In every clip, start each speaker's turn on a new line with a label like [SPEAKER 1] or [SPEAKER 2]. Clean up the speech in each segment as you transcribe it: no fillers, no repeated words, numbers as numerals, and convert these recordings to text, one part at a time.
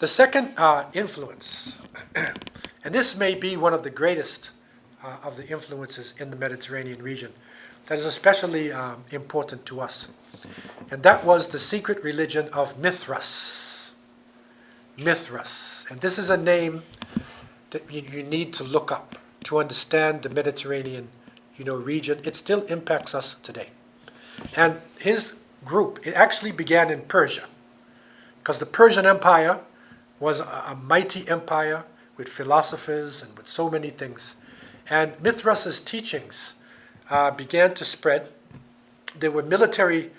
[SPEAKER 1] The second influence, and this may be one of the greatest of the influences in the Mediterranean region, that is especially important to us, and that was the secret religion of Mithras. Mithras. And this is a name that you need to look up to understand the Mediterranean region. It still impacts us today. And his group, it actually began in Persia, because the Persian Empire was a mighty empire with philosophers and with so many things. And Mithras's teachings began to spread. There were military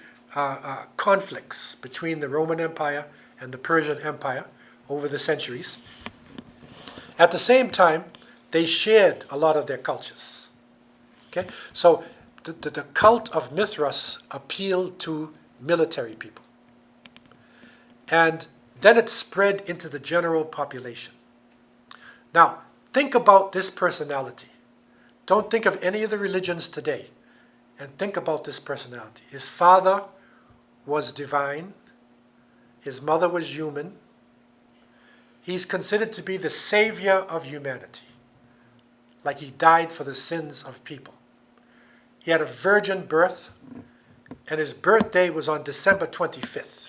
[SPEAKER 1] conflicts between the Roman Empire and the Persian Empire over the centuries. At the same time, they shared a lot of their cultures. Okay? So the cult of Mithras appealed to military people. And then it spread into the general population. Now, think about this personality. Don't think of any of the religions today. And think about this personality. His father was divine. His mother was human. He's considered to be the savior of humanity. Like he died for the sins of people. He had a virgin birth, and his birthday was on December 25th.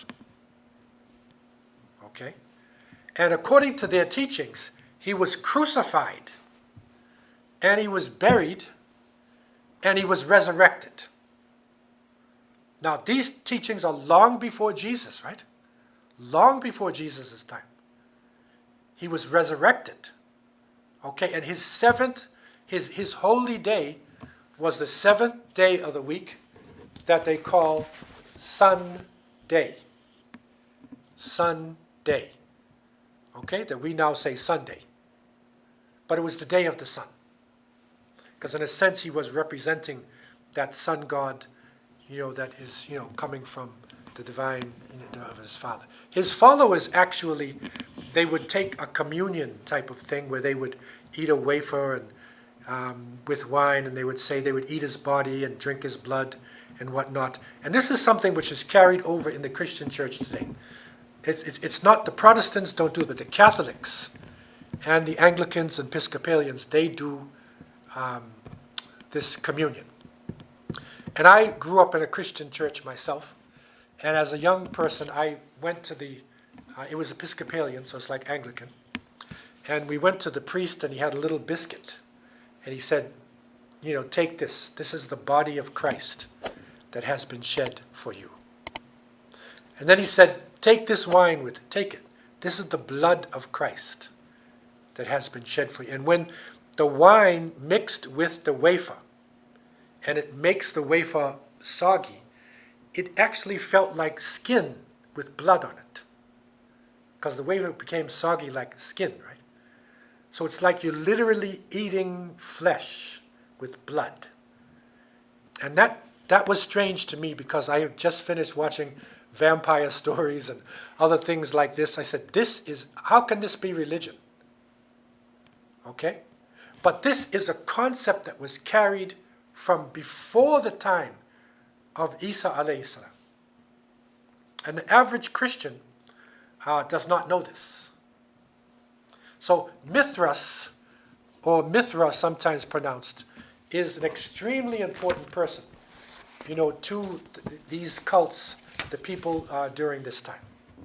[SPEAKER 1] Okay? And according to their teachings, he was crucified, and he was buried, and he was resurrected. Now, these teachings are long before Jesus, right? Long before Jesus' time. He was resurrected. Okay, and his holy day was the seventh day of the week that they call Sunday. Sunday. Okay, that we now say Sunday. But it was the day of the sun. Because in a sense, he was representing that sun god, that is, coming from the divine of his father. His followers actually, they would take a communion type of thing where they would eat a wafer and with wine, and they would say they would eat his body and drink his blood and whatnot. And this is something which is carried over in the Christian church today. It's not, the Protestants don't do it, but the Catholics and the Anglicans and Episcopalians, they do this communion. And I grew up in a Christian church myself. And as a young person, I went to it was Episcopalian, so it's like Anglican. And we went to the priest, and he had a little biscuit. And he said, take this. This is the body of Christ that has been shed for you. And then he said, take this wine with it. Take it. This is the blood of Christ that has been shed for you. And when the wine mixed with the wafer, and it makes the wafer soggy, it actually felt like skin with blood on it. Because the wafer became soggy like skin, right? So it's like you're literally eating flesh with blood. And that was strange to me, because I had just finished watching vampire stories and other things like this. I said, how can this be religion? Okay? But this is a concept that was carried from before the time of Isa alayhi salam. And the average Christian does not know this. So Mithras, or Mithra sometimes pronounced, is an extremely important person, to these cults, the people during this time.